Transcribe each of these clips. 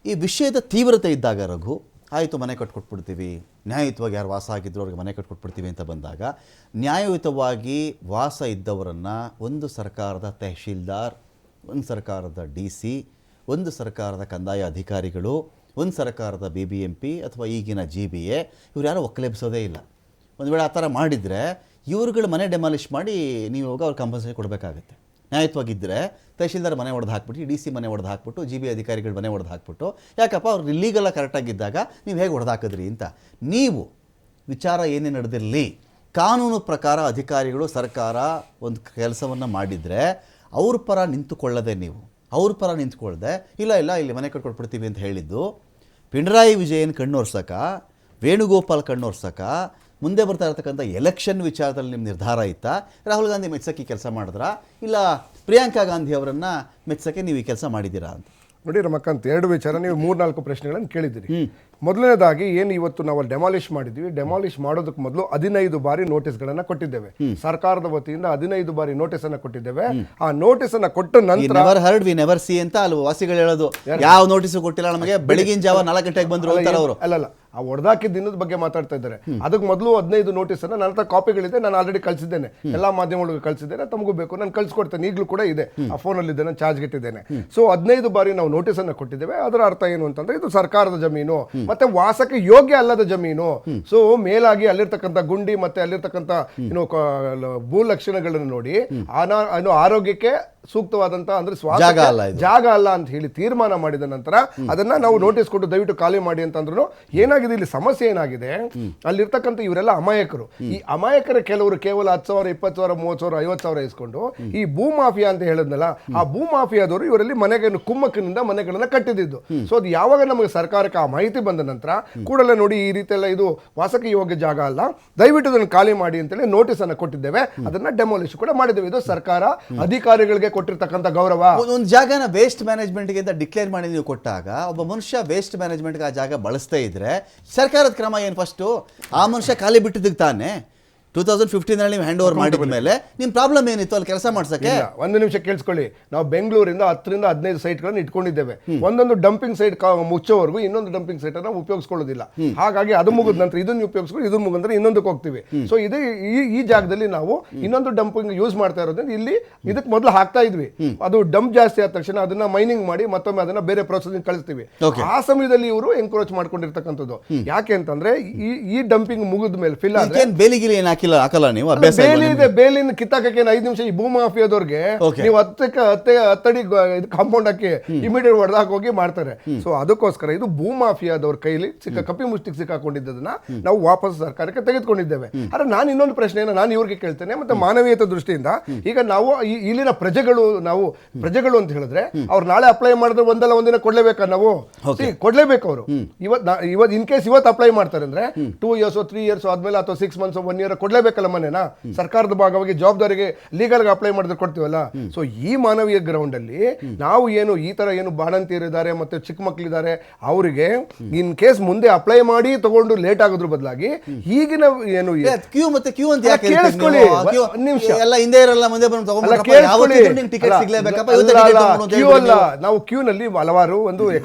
ಈ ವಿಷಯದ ತೀವ್ರತೆ ಇದ್ದಾಗ ರಘು ಆಯಿತು ಮನೆ ಕಟ್ಕೊಟ್ಬಿಡ್ತೀವಿ, ನ್ಯಾಯಯುತವಾಗಿ ಯಾರು ವಾಸ ಆಗಿದ್ರು ಅವ್ರಿಗೆ ಮನೆ ಕಟ್ಕೊಟ್ಬಿಡ್ತೀವಿ ಅಂತ ಬಂದಾಗ ನ್ಯಾಯಯುತವಾಗಿ ವಾಸ ಇದ್ದವರನ್ನು ಒಂದು ಸರ್ಕಾರದ ತಹಶೀಲ್ದಾರ್, ಒಂದು ಸರ್ಕಾರದ DC, ಒಂದು ಸರ್ಕಾರದ ಕಂದಾಯ ಅಧಿಕಾರಿಗಳು, ಒಂದು ಸರ್ಕಾರದ BBMP ಅಥವಾ ಈಗಿನ GBA ಇವ್ರು ಯಾರೋ ಒಕ್ಕಲೆಬ್ಸೋದೇ ಇಲ್ಲ. ಒಂದು ವೇಳೆ ಆ ಥರ ಮಾಡಿದರೆ ಇವ್ರುಗಳು ಮನೆ ಡೆಮಾಲಿಷ್ ಮಾಡಿ ನೀವು ಹೋಗಿ ಅವ್ರು ಕಂಪಲ್ಸರಿ ಕೊಡಬೇಕಾಗತ್ತೆ. ನ್ಯಾಯಯುತವಾಗಿದ್ದರೆ ತಹಶೀಲ್ದಾರ್ ಮನೆ ಹೊಡೆದು ಹಾಕ್ಬಿಟ್ಟು, DC ಮನೆ ಹೊಡೆದು ಹಾಕ್ಬಿಟ್ಟು, GB ಅಧಿಕಾರಿಗಳು ಮನೆ ಹೊಡೆದು ಹಾಕ್ಬಿಟ್ಟು, ಯಾಕಪ್ಪ ಅವ್ರು ಇಲ್ಲೀಗಲ್ಲ ಕರೆಕ್ಟಾಗಿದ್ದಾಗ ನೀವು ಹೇಗೆ ಹೊಡೆದು ಹಾಕಿದ್ರಿ ಅಂತ. ನೀವು ವಿಚಾರ ಏನೇ ನಡೆದಿರಲಿ ಕಾನೂನು ಪ್ರಕಾರ ಅಧಿಕಾರಿಗಳು ಸರ್ಕಾರ ಒಂದು ಕೆಲಸವನ್ನು ಮಾಡಿದರೆ ಅವ್ರ ಪರ ನಿಂತುಕೊಳ್ಳದೆ, ನೀವು ಅವ್ರ ಪರ ನಿಂತ್ಕೊಳ್ಳದೆ ಇಲ್ಲ ಇಲ್ಲಿ ಮನೆ ಕಟ್ಕೊಟ್ಬಿಡ್ತೀವಿ ಅಂತ ಹೇಳಿದ್ದು ಪಿಣರಾಯಿ ವಿಜಯನ್ ಕಣ್ಣೋರ್ಸಕ, ವೇಣುಗೋಪಾಲ್ ಕಣ್ಣೋರ್ಸಕ, ಮುಂದೆ ಬರ್ತಾ ಇರ್ತಕ್ಕಂಥ ಎಲೆಕ್ಷನ್ ವಿಚಾರದಲ್ಲಿ ನಿಮ್ಮ ನಿರ್ಧಾರ ಇತ್ತಾ? ರಾಹುಲ್ ಗಾಂಧಿ ಮೆಚ್ಚಕ್ಕೆ ಈ ಕೆಲಸ ಮಾಡಿದ್ರಾ, ಇಲ್ಲ ಪ್ರಿಯಾಂಕಾ ಗಾಂಧಿ ಅವರನ್ನು ಮೆಚ್ಚಕ್ಕೆ ನೀವು ಈ ಕೆಲಸ ಮಾಡಿದ್ದೀರಾ ಅಂತ? ನೋಡಿ ರಮಕಾಂತ್, ಎರಡು ವಿಚಾರ ನೀವು 3-4 ಪ್ರಶ್ನೆಗಳನ್ನು ಕೇಳಿದ್ದೀರಿ. ಮೊದಲನೇದಾಗಿ ಏನು ಇವತ್ತು ನಾವು ಡೆಮಾಲಿಷ್ ಮಾಡಿದ್ವಿ, ಡೆಮಾಲಿಷ್ ಮಾಡೋದಕ್ಕೆ ಮೊದಲು 15 ಬಾರಿ ನೋಟಿಸ್ಗಳನ್ನು ಕೊಟ್ಟಿದ್ದೇವೆ. ಸರ್ಕಾರದ ವತಿಯಿಂದ 15 ಬಾರಿ ನೋಟಿಸನ್ನು ಕೊಟ್ಟಿದ್ದೇವೆ. ಆ ನೋಟಿಸನ್ನು ಕೊಟ್ಟ ನಂತರ ಹರ್ಡ್ ವಿ ನೆವರ್ ಸಿ ಅಂತ ಅಲ್ಲಿ ವಾಸಿಗಳು ಹೇಳೋದು, ಯಾವ ನೋಟಿಸು ಕೊಟ್ಟಿಲ್ಲ ನಮಗೆ, ಬೆಳಗಿನ ಜಾವ 4 ಗಂಟೆಗೆ ಬಂದ್ರು ಅಂತಾರೆ ಅವರು. ಅಲ್ಲಲ್ಲ, ಆ ಹೊಡೆದಾಕಿದ ದಿನದ ಬಗ್ಗೆ ಮಾತಾಡ್ತಾ ಇದ್ದಾರೆ. ಅದಕ್ಕೆ ಮೊದಲು 15 ನೋಟಿಸನ್ನು ನನ್ನ ಹತ್ರ ಕಾಪಿಗಳಿದೆ, ನಾನು ಆಲ್ರೆಡಿ ಕಳಿಸಿದ್ದೇನೆ, ಎಲ್ಲಾ ಮಾಧ್ಯಮಗಳಿಗೆ ಕಳಿಸಿದ್ದೇನೆ, ತಮಗೂ ಬೇಕು ನಾನು ಕಳಿಸ್ಕೊಡ್ತೇನೆ, ಈಗಲೂ ಕೂಡ ಇದೆ, ಆ ಫೋನಲ್ಲಿ ಇದೆ, ನಾನು ಚಾರ್ಜ್ ಇಟ್ಟಿದ್ದೇನೆ. ಸೊ 15 ಬಾರಿ ನಾವು ನೋಟಿಸನ್ನು ಕೊಟ್ಟಿದ್ದೇವೆ. ಅದರ ಅರ್ಥ ಏನು ಅಂತಂದ್ರೆ ಇದು ಸರ್ಕಾರದ ಜಮೀನು ಮತ್ತೆ ವಾಸಕ್ಕೆ ಯೋಗ್ಯ ಅಲ್ಲದ ಜಮೀನು. ಸೊ ಮೇಲಾಗಿ ಅಲ್ಲಿರ್ತಕ್ಕಂಥ ಗುಂಡಿ ಮತ್ತೆ ಅಲ್ಲಿರ್ತಕ್ಕಂಥ ಭೂ ಲಕ್ಷಣಗಳನ್ನು ನೋಡಿ ಆರೋಗ್ಯಕ್ಕೆ ಸೂಕ್ತವಾದಂತ ಅಂದ್ರೆ ಜಾಗ ಅಲ್ಲ ಅಂತ ಹೇಳಿ ತೀರ್ಮಾನ ಮಾಡಿದ ನಂತರ ಅದನ್ನ ನಾವು ನೋಟಿಸ್ ಕೊಟ್ಟು ದಯವಿಟ್ಟು ಖಾಲಿ ಮಾಡಿ ಅಂತಂದ್ರು ಏನಾಗಿದೆ, ಇಲ್ಲಿ ಸಮಸ್ಯೆ ಏನಾಗಿದೆ, ಅಲ್ಲಿರ್ತಕ್ಕಂಥ ಇವರೆಲ್ಲ ಅಮಾಯಕರು. ಈ ಅಮಾಯಕರ ಕೆಲವರು ಕೇವಲ 10,000, 20,000, 30,000, 50,000 ಇಸ್ಕೊಂಡು ಈ ಭೂ ಮಾಫಿಯಾ ಅಂತ ಹೇಳಿದ್ನಲ್ಲ, ಆ ಭೂ ಮಾಫಿಯಾದವರು ಇವರಲ್ಲಿ ಮನೆಗೆ ಕುಮ್ಮಕ್ಕಿನಿಂದ ಮನೆಗಳನ್ನ ಕಟ್ಟಿದ್ದು. ಸೊ ಅದು ಯಾವಾಗ ನಮಗೆ ಸರ್ಕಾರಕ್ಕೆ ಆ ಮಾಹಿತಿ ಬಂದ ನಂತರ ಕೂಡಲೇ ನೋಡಿ ಈ ರೀತಿ ಎಲ್ಲ ಇದು ವಾಸಕ್ಕೆ ಯೋಗ್ಯ ಜಾಗ ಅಲ್ಲ, ದಯವಿಟ್ಟು ಅದನ್ನು ಖಾಲಿ ಮಾಡಿ ಅಂತೇಳಿ ನೋಟಿಸ್ ಅನ್ನು ಕೊಟ್ಟಿದ್ದೇವೆ. ಅದನ್ನ ಡೆಮಾಲಿಷ್ ಕೂಡ ಮಾಡಿದ್ದೇವೆ. ಇದು ಸರ್ಕಾರ ಅಧಿಕಾರಿಗಳಿಗೆ ಕೊಟ್ಟಿರ್ತಕ್ಕಂಥ ಗೌರವ. ಒಂದು ಜಾಗನ ವೇಸ್ಟ್ ಮ್ಯಾನೇಜ್ಮೆಂಟ್ಗೆ ಅಂತ ಡಿಕ್ಲೇರ್ ಮಾಡಿ ನೀವು ಕೊಟ್ಟಾಗ ಒಬ್ಬ ಮನುಷ್ಯ ವೇಸ್ಟ್ ಮ್ಯಾನೇಜ್ಮೆಂಟ್ಗೆ ಆ ಜಾಗ ಬಳಸ್ತಾ ಇದ್ರೆ ಸರ್ಕಾರದ ಕ್ರಮ ಏನು? ಫಸ್ಟು ಆ ಮನುಷ್ಯ ಖಾಲಿ ಬಿಟ್ಟಿದ್ದಕ್ಕೆ ತಾನೆ 2015 ನೀವು ಹ್ಯಾಂಡ್ ಓವರ್ ಮಾಡಿದ ಮೇಲೆ ನಿಮ್ಮ ಪ್ರಾಬ್ಲಮ್ ಏನಿತ್ತು ಅಲ್ಲಿ ಕೆಲಸ ಮಾಡ್ಸಕ್ಕೆ? ಒಂದು ನಿಮಿಷ ಕೇಳಿಸ್ಕೊಳ್ಳಿ. ನಾವು ಬೆಂಗಳೂರಿಂದ 10ರಿಂದ 15 ಸೈಟ್ಗಳನ್ನು ಇಟ್ಕೊಂಡಿದ್ದೇವೆ. ಒಂದೊಂದು ಡಂಪಿಂಗ್ ಸೈಟ್ ಮುಚ್ಚೋವರೆಗೂ ಇನ್ನೊಂದು ಡಂಪಿಂಗ್ ಸೈಟ್ ಅನ್ನು ಉಪಯೋಗಿಸ್ಕೊಳ್ಳೋದಿಲ್ಲ. ಹಾಗಾಗಿ ಅದು ಮುಗಿದ ನಂತರ ಇದನ್ನು ಉಪಯೋಗಿಸ್ಕೊಂಡು ಇದು ಮುಗಿದ್ರೆ ಇನ್ನೊಂದಕ್ಕೆ ಹೋಗ್ತೀವಿ. ಸೊ ಇದು ಈ ಜಾಗದಲ್ಲಿ ನಾವು ಇನ್ನೊಂದು ಡಂಪಿಂಗ್ ಯೂಸ್ ಮಾಡ್ತಾ ಇರೋದ್ರಿಂದ ಇಲ್ಲಿ ಇದಕ್ಕೆ ಮೊದಲು ಹಾಕ್ತಾ ಇದ್ವಿ. ಅದು ಡಂಪ್ ಜಾಸ್ತಿ ಆದ ತಕ್ಷಣ ಅದನ್ನ ಮೈನಿಂಗ್ ಮಾಡಿ ಮತ್ತೊಮ್ಮೆ ಅದನ್ನ ಬೇರೆ ಪ್ರೊಸೆಸಿಂಗ್ ಕಳಿಸ್ತೀವಿ. ಆ ಸಮಯದಲ್ಲಿ ಇವರು ಎನ್ಕ್ರೋಚ್ ಮಾಡ್ಕೊಂಡಿರ್ತಕ್ಕಂಥದ್ದು. ಯಾಕೆ ಅಂತಂದ್ರೆ ಈ ಡಂಪಿಂಗ್ ಮುಗಿದ ಮೇಲೆ ಫಿಲ್ ಆದ್ರೆ ಹಾಕಲ್ಲ ನೀವು ಬೇಲಿನ ಕಿತ್ತಾಕಕ್ಕೆ 5 ನಿಮಿಷ ಈ ಭೂ ಮಾಫಿಯಾದವ್ರಿಗೆ ನೀವು 10 ಅಡಿ ಕಾಂಪೌಂಡ್ ಹಾಕಿ ಇಮಿಡಿಯೇಟ್ ಹೊಡೆದಾಕ ಹೋಗಿ ಮಾಡ್ತಾರೆ. ಸೊ ಅದಕ್ಕೋಸ್ಕರ ಇದು ಭೂ ಮಾಫಿಯಾದವ್ರ ಕೈಲಿ ಕಪಿ ಮುಷ್ಟಿಗೆ ಸಿಕ್ಕಾಕೊಂಡಿದ್ದದನ್ನ ನಾವು ವಾಪಸ್ ಸರ್ಕಾರಕ್ಕೆ ತೆಗೆದುಕೊಂಡಿದ್ದೇವೆ. ಆದ್ರೆ ನಾನು ಇನ್ನೊಂದು ಪ್ರಶ್ನೆಯನ್ನು ನಾನು ಇವ್ರಿಗೆ ಕೇಳ್ತೇನೆ, ಮತ್ತೆ ಮಾನವೀಯತೆ ದೃಷ್ಟಿಯಿಂದ ಈಗ ನಾವು ಇಲ್ಲಿನ ಪ್ರಜೆಗಳು ಅಂತ ಹೇಳಿದ್ರೆ ಅವ್ರು ನಾಳೆ ಅಪ್ಲೈ ಮಾಡಿದ್ರೆ ಒಂದಲ್ಲ ಒಂದಿನ ಕೊಡ್ಲೇಬೇಕಾ? ನಾವು ಕೊಡ್ಲೇಬೇಕು. ಅವರು ಇವತ್ತು ಇನ್ ಕೇಸ್ ಇವತ್ತು ಅಪ್ಲೈ ಮಾಡ್ತಾರೆ ಅಂದ್ರೆ 2 years 3 years ಆದ್ಮೇಲೆ ಅಥವಾ 6 months 1 year ಕೊಡ್ಲೇಬೇಕಲ್ಲ ಮನೆನಾ? ಸರ್ಕಾರದ ಭಾಗವಾಗಿ ಜವಾಬ್ದಾರಿಗೆ ಲೀಗಲ್ಗೆ ಅಪ್ಲೈ ಮಾಡಿದ್ರೆ ಕೊಡ್ತೀವಲ್ಲ. ಸೊ ಈ ಮಾನವೀಯ ಗ್ರೌಂಡ್ ಅಲ್ಲಿ ನಾವು ಈ ತರ ಬಾಣಂತಿಯರಿದ್ದಾರೆ ಮತ್ತೆ ಚಿಕ್ಕ ಮಕ್ಕಳಿದ್ದಾರೆ, ಅವರಿಗೆ ಇನ್ ಕೇಸ್ ಮುಂದೆ ಅಪ್ಲೈ ಮಾಡಿ ತಗೊಂಡು ಲೇಟ್ ಆಗೋದ್ರ ಬದಲಾಗಿ ಈಗಿನ ಕ್ಯೂ ಅಂತ ಕೇಳಿಸ್ಕೊಳ್ಳಿ ನಿಮಿಷ ಎಲ್ಲ ಹಿಂದೆ ಇರಲ್ಲ ಮುಂದೆ ಬಂದು ಕ್ಯೂ ಅಲ್ಲ. ನಾವು ಕ್ಯೂ ನಲ್ಲಿ ಹಲವಾರು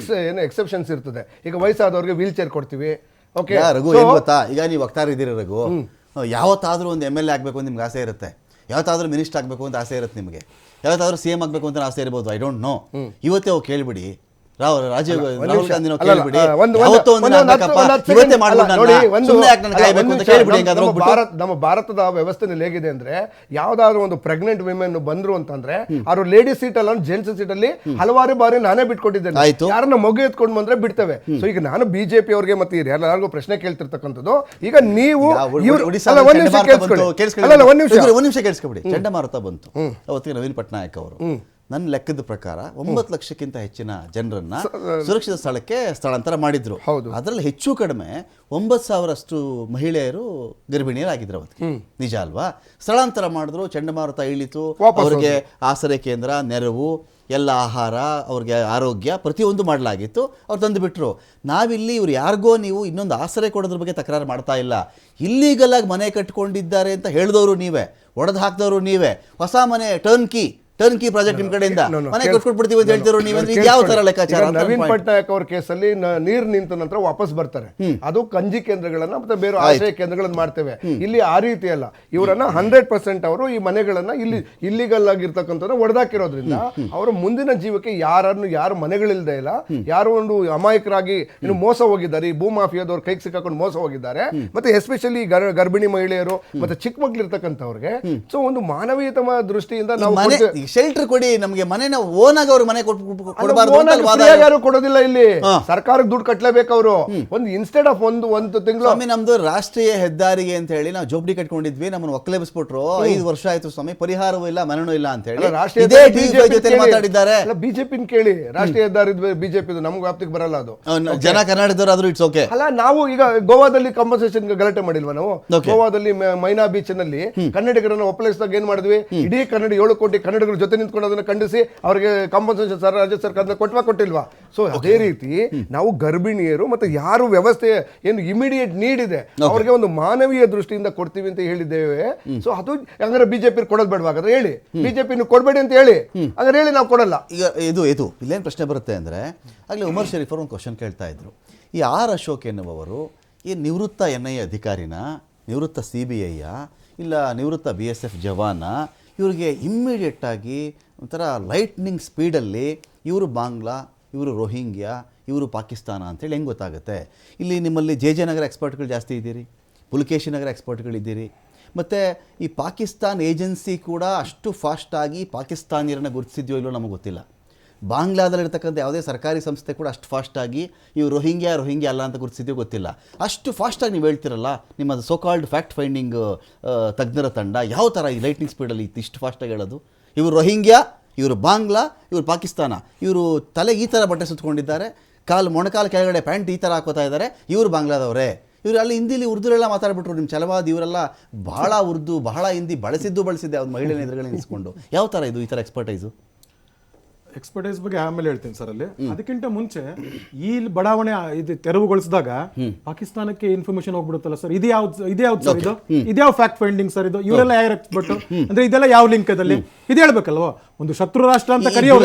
ಎಕ್ಸೆಪ್ಷನ್ಸ್ ಇರ್ತದೆ. ಈಗ ವಯಸ್ಸಾದವ್ರಿಗೆ ವೀಲ್ ಚೇರ್ ಕೊಡ್ತೀವಿ. ಓಕೆ ರಘು, ಏನ್ ಗೊತ್ತಾ, ಈಗ ನೀವು ವಕ್ತಾರ ಇದ್ದೀರಿ ರಘು, ಯಾವತ್ತಾದ್ರೂ ಒಂದು MLA ಆಗಬೇಕು ಅಂತ ನಿಮ್ಗೆ ಆಸೆ ಇರುತ್ತೆ, ಯಾವತ್ತಾದ್ರೂ ಮಿನಿಸ್ಟರ್ ಆಗಬೇಕು ಅಂತ ಆಸೆ ಇರುತ್ತೆ ನಿಮಗೆ, ಯಾವತ್ತಾದ್ರೂ CM ಆಗಬೇಕು ಅಂತ ಆಸೆ ಇರ್ಬೋದು. I don't know. ಇವತ್ತೇ ಹೋಗಿ ಕೇಳಿಬಿಡಿ, ರಾಜೀವ್ ಗಾಂಧಿ ನಮ್ಮ ಭಾರತದ ವ್ಯವಸ್ಥೆ ಹೇಗಿದೆ ಅಂದ್ರೆ ಯಾವ್ದಾದ್ರು ಒಂದು ಪ್ರೆಗ್ನೆಂಟ್ ವಿಮೆನ್ ಬಂದ್ರು ಅಂತಂದ್ರೆ ಅವ್ರು ಲೇಡೀಸ್ ಸೀಟ್ ಅಲ್ಲ ಜೆಂಟ್ಸ್ ಸೀಟ್ ಅಲ್ಲಿ ಹಲವಾರು ಬಾರಿ ನಾನೇ ಬಿಟ್ಕೊಟ್ಟಿದ್ದೇನೆ. ಯಾರನ್ನ ಮಗು ಎತ್ಕೊಂಡು ಬಂದ್ರೆ ಬಿಡ್ತೇವೆ. ಸೊ ಈಗ ನಾನು BJP ಅವ್ರಿಗೆ ಮತ್ತೆ ಎಲ್ಲರಿಗೂ ಪ್ರಶ್ನೆ ಕೇಳ್ತಿರ್ತಕ್ಕಂಥದ್ದು, ಈಗ ನೀವು ಒಂದ್ ನಿಮಿಷ ಕೇಳಿಸ್ಕೊಬಿಡಿ. ಚಂಡಮಾರುತ ಬಂತು ಅವತ್ತಿಗೆ ನವೀನ್ ಪಟ್ನಾಯಕ್ ಅವರು ನನ್ನ ಲೆಕ್ಕದ ಪ್ರಕಾರ 9 ಲಕ್ಷಕ್ಕಿಂತ ಹೆಚ್ಚಿನ ಜನರನ್ನ ಸುರಕ್ಷಿತ ಸ್ಥಳಕ್ಕೆ ಸ್ಥಳಾಂತರ ಮಾಡಿದ್ರು. ಅದರಲ್ಲಿ ಹೆಚ್ಚು ಕಡಿಮೆ 9,000 ಮಹಿಳೆಯರು ಗರ್ಭಿಣಿಯರಾಗಿದ್ರು ಅವತ್ತಿಗೆ. ನಿಜ ಅಲ್ವಾ? ಸ್ಥಳಾಂತರ ಮಾಡಿದ್ರು, ಚಂಡಮಾರುತ ಇಳಿತು, ಅವರಿಗೆ ಆಸರೆ ಕೇಂದ್ರ, ನೆರವು, ಎಲ್ಲ ಆಹಾರ, ಅವ್ರಿಗೆ ಆರೋಗ್ಯ ಪ್ರತಿಯೊಂದು ಮಾಡಲಾಗಿತ್ತು. ಅವ್ರು ತಂದು ಬಿಟ್ಟರು. ನಾವಿಲ್ಲಿ ಇವ್ರು ಯಾರಿಗೋ ನೀವು ಇನ್ನೊಂದು ಆಸರೆ ಕೊಡೋದ್ರ ಬಗ್ಗೆ ತಕರಾರು ಮಾಡ್ತಾ ಇಲ್ಲ. ಇಲ್ಲೀಗಲ್ ಆಗಿ ಮನೆ ಕಟ್ಕೊಂಡಿದ್ದಾರೆ ಅಂತ ಹೇಳಿದವರು ನೀವೇ, ಒಡೆದು ಹಾಕಿದವರು ನೀವೇ, ಹೊಸ ಮನೆ ಟರ್ನ್ ಕೀ ಟರ್ನ್ ಕಿ ಪ್ರಾಜೆಕ್ಟ್ ನಿಮ್ ಕಡೆಯಿಂದ ಮನೆ ಕೊಟ್ಬಿಡ್ತೀವಿ ಅಂತ ಹೇಳ್ತಿರೋ ನೀವು ಯಾವ ತರ ಲೆಕ್ಕಾಚಾರ? ನವೀನ್ ಪಟ್ನಾಯಕ್ ಅವ್ರ ಕೇಸಲ್ಲಿ ನೀರು ನಿಂತ ನಂತರ ವಾಪಸ್ ಬರ್ತಾರೆ, ಅದು ಕಂಜಿ ಕೇಂದ್ರಗಳನ್ನ ಮತ್ತೆ ಬೇರೆ ಆಶ್ರಯ ಕೇಂದ್ರಗಳನ್ನ ಮಾಡ್ತೇವೆ. ಇಲ್ಲಿ ಆ ರೀತಿ ಅಲ್ಲ, ಇವರನ್ನ 100% ಅವರು ಈ ಮನೆಗಳನ್ನ ಇಲ್ಲಿ ಇಲ್ಲಿಗಲ್ ಆಗಿರ್ತಕ್ಕಂಥವ್ರನ್ನ ಒಡೆದಾಕಿರೋದ್ರಿಂದ ಅವರ ಮುಂದಿನ ಜೀವಕ್ಕೆ ಯಾರು ಮನೆಗಳಿಲ್ಲದೆ ಇಲ್ಲ, ಯಾರು ಒಂದು ಅಮಾಯಕರಾಗಿ ಇನ್ನು ಮೋಸ ಹೋಗಿದ್ದಾರೆ, ಈ ಭೂ ಮಾಫಿಯಾದವ್ರ ಕೈಗೆ ಸಿಕ್ಕಾಕೊಂಡು ಮೋಸ ಹೋಗಿದ್ದಾರೆ. ಮತ್ತೆ ಎಸ್ಪೆಷಲಿ ಗರ್ಭಿಣಿ ಮಹಿಳೆಯರು ಮತ್ತೆ ಚಿಕ್ಕ ಮಕ್ಳು ಇರ್ತಕ್ಕಂಥವ್ರಿಗೆ ಸೊ ಒಂದು ಮಾನವೀಯತಮ ದೃಷ್ಟಿಯಿಂದ ನಾವು ಶೆಲ್ಟರ್ ಕೊಡಿ, ನಮಗೆ ಮನೆನ ಓನ್ ಆಗಿ ಅವ್ರ ಮನೆ ಕೊಡಬಾರ್ದು ಅಂತ ವಾದ. ಯಾರು ಕೊಡೋದಿಲ್ಲ, ಇಲ್ಲಿ ಸರ್ಕಾರಕ್ಕೆ ದುಡ್ಡು ಕಟ್ಟಲೇಬೇಕು ಅವರು. ಒಂದು ಇನ್ಸ್ಟೆಡ್ ಆಫ್ ಒಂದು ತಿಂಗಳು ಸ್ವಾಮಿ ನಮ್ದು ರಾಷ್ಟ್ರೀಯ ಹೆದ್ದಾರಿಗೆ ಅಂತ ಹೇಳಿ ನಾವು ಜೋಬಡಿ ಕಟ್ಕೊಂಡಿದ್ವಿ, ನಮ್ಮನ್ನು ಒಕ್ಕಲೆಬ್ಬಿಸ್ಬಿಟ್ರು, 5 ವರ್ಷ ಆಯ್ತು ಸ್ವಾಮಿ, ಪರಿಹಾರವೂ ಇಲ್ಲ ಮನೆನೂ ಇಲ್ಲ ಅಂತ ಹೇಳಿ ಮಾತಾಡಿದ್ದಾರೆ. ಬಿಜೆಪಿನ ಕೇಳಿ, ರಾಷ್ಟ್ರೀಯ ಹೆದ್ದಾರಿ ಬಿಜೆಪಿ ನಮ್ಗೆ ವ್ಯಾಪ್ತಿಗೆ ಬರಲ್ಲ, ಅದು ಜನ ಕರ್ನಾಟಕದವರಾದ್ರೂ ಇಟ್ಸ್ ಓಕೆ ಅಲ್ಲ. ನಾವು ಈಗ ಗೋವಾದಲ್ಲಿ ಕಂಪನ್ಸೇಷನ್ ಗಲಾಟೆ ಮಾಡಿಲ್ವಾ ನಾವು? ಗೋವಾದಲ್ಲಿ ಮೈನಾ ಬೀಚ್ ನಲ್ಲಿ ಕನ್ನಡಿಗರನ್ನು ಒಪ್ಪಲಿಸಿದಾಗ ಏನ್ ಮಾಡಿದ್ವಿ, ಇಡೀ ಕನ್ನಡ 7 ಕೋಟಿ ಕನ್ನಡಿಗರ ಜೊತೆ ನಿಂತ್ಕೊಂಡು ಅದನ್ನ ಖಂಡಿಸಿ ಅವರಿಗೆ ಕಾಂಪನ್ಸೇಷನ್ ರಾಜ್ಯ ಸರ್ಕಾರದಿಂದ ಕೊಟ್ಟಿಲ್ವಾ? ಸೊ ಅದೇ ರೀತಿ ನಾವು ಗರ್ಭಿಣಿಯರು ಮತ್ತೆ ಯಾರು ವ್ಯವಸ್ಥೆ ಏನು ಇಮಿಡಿಯೇಟ್ ನೀಡ್ ಇದೆ ಅವ್ರಿಗೆ ಒಂದು ಮಾನವೀಯ ದೃಷ್ಟಿಯಿಂದ ಕೊಡ್ತೀವಿ ಅಂತ ಹೇಳಿದ್ದೇವೆ. ಸೊ ಅದು ಹಂಗಾರೆ ಬಿಜೆಪಿ ಕೊಡೋದು ಬೇಡವಾಗಾದ್ರೆ ಹೇಳಿ, ಬಿಜೆಪಿ ಕೊಡ್ಬೇಡಿ ಅಂತ ಹೇಳಿ, ಹಂಗಾರೆ ಹೇಳಿ ನಾವು ಕೊಡಲ್ಲ. ಈಗ ಇದು ಇಲ್ಲೇನು ಪ್ರಶ್ನೆ ಬರುತ್ತೆ ಅಂದ್ರೆ, ಆಗ್ಲೇ ಉಮರ್ ಶರೀಫ್ ಅವರು ಒಂದು ಕ್ವಶನ್ ಕೇಳ್ತಾ ಇದ್ರು, ಈ ಆರ್ ಅಶೋಕ್ ಎನ್ನುವವರು ಈ ನಿವೃತ್ತ NIA ಅಧಿಕಾರಿನ, ನಿವೃತ್ತ CBI ಇಲ್ಲ ನಿವೃತ್ತ BSF ಜವಾನ, ಇವ್ರಿಗೆ ಇಮ್ಮಿಡಿಯೇಟಾಗಿ ಒಂಥರ ಲೈಟ್ನಿಂಗ್ ಸ್ಪೀಡಲ್ಲಿ ಇವರು ಬಾಂಗ್ಲಾ, ಇವರು ರೋಹಿಂಗ್ಯಾ, ಇವರು ಪಾಕಿಸ್ತಾನ ಅಂತೇಳಿ ಹೆಂಗೆ ಗೊತ್ತಾಗುತ್ತೆ? ಇಲ್ಲಿ ನಿಮ್ಮಲ್ಲಿ JJ ನಗರ ಎಕ್ಸ್ಪರ್ಟ್ಗಳು ಜಾಸ್ತಿ ಇದ್ದೀರಿ, ಪುಲಕೇಶಿ ನಗರ ಎಕ್ಸ್ಪರ್ಟ್ಗಳಿದ್ದೀರಿ, ಮತ್ತು ಈ ಪಾಕಿಸ್ತಾನ್ ಏಜೆನ್ಸಿ ಕೂಡ ಅಷ್ಟು ಫಾಸ್ಟಾಗಿ ಪಾಕಿಸ್ತಾನಿಯರನ್ನು ಗುರುತಿಸಿದ್ಯೋ ಇಲ್ಲೋ ನಮಗೆ ಗೊತ್ತಿಲ್ಲ. ಬಾಂಗ್ಲಾದಲ್ಲಿರ್ತಕ್ಕಂಥ ಯಾವುದೇ ಸರ್ಕಾರಿ ಸಂಸ್ಥೆ ಕೂಡ ಅಷ್ಟು ಫಾಸ್ಟಾಗಿ ಇವು ರೋಹಿಂಗ್ಯಾ ಅಲ್ಲ ಅಂತ ಗುರುತಿಸಿದ್ಯೋ ಗೊತ್ತಿಲ್ಲ. ಅಷ್ಟು ಫಾಸ್ಟಾಗಿ ನೀವು ಹೇಳ್ತಿರಲ್ಲ, ನಿಮ್ಮದು ಸೋಕಾಲ್ಡ್ ಫ್ಯಾಕ್ಟ್ ಫೈಂಡಿಂಗ್ ತಜ್ಞರ ತಂಡ ಯಾವ ಥರ ಈ ಲೈಟ್ನಿಂಗ್ ಸ್ಪೀಡಲ್ಲಿ ಇಷ್ಟು ಫಾಸ್ಟಾಗಿ ಹೇಳೋದು? ಇವರು ರೋಹಿಂಗ್ಯಾ, ಇವರು ಬಾಂಗ್ಲಾ, ಇವರು ಪಾಕಿಸ್ತಾನ, ಇವರು ತಲೆಗೆ ಈ ಥರ ಬಟ್ಟೆ ಸುತ್ತಕೊಂಡಿದ್ದಾರೆ, ಮೊಣಕಾಲು ಕೆಳಗಡೆ ಪ್ಯಾಂಟ್ ಈ ಥರ ಹಾಕೋತಾ ಇದ್ದಾರೆ, ಇವರು ಬಾಂಗ್ಲಾದವರೇ. ಇವರು ಅಲ್ಲಿ ಹಿಂದಿಲಿ ಉರ್ದುರೆಲ್ಲ ಮಾತಾಡ್ಬಿಟ್ರು, ನಿಮ್ಮ ಛಲವಾದ ಇವರೆಲ್ಲ ಬಹಳ ಉರ್ದು ಬಹಳ ಹಿಂದಿ ಬಳಸಿದ್ದೆ ಅವ್ರು ಮಹಿಳೆಯ ಎದುರುಗಳೇ ನಿಲ್ಲಿಸ್ಕೊಂಡು. ಯಾವ ಥರ ಇದು ಈ ಥರ ಎಕ್ಸ್ಪರ್ಟೈಸ್ ಬಗ್ಗೆ ಆಮೇಲೆ ಹೇಳ್ತೀನಿ ಸರ್. ಅಲ್ಲಿ ಅದಕ್ಕಿಂತ ಮುಂಚೆ ಈ ಬಡಾವಣೆ ಇದು ತೆರವುಗೊಳಿಸಿದಾಗ ಪಾಕಿಸ್ತಾನಕ್ಕೆ ಇನ್ಫಾರ್ಮೇಶನ್ ಹೋಗ್ಬಿಡುತ್ತಲ್ಲ ಸರ್, ಇದ್ಯಾವ್ದು ಸರ್, ಇದ್ಯಾವ ಫ್ಯಾಕ್ಟ್ ಫೈಂಡಿಂಗ್ ಸರ್ ಇದು? ಇವರೆಲ್ಲ ಯಾರು ಎಕ್ಸ್ಪರ್ಟ್ ಅಂದ್ರೆ ಇದೆಲ್ಲ ಯಾವ ಲಿಂಕ್ ಅದಲ್ಲಿ ಇದು ಹೇಳ್ಬೇಕಲ್ವಾ? ಒಂದು ಶತ್ರು ರಾಷ್ಟ್ರ ಅಂತ ಕರೆಯೋರು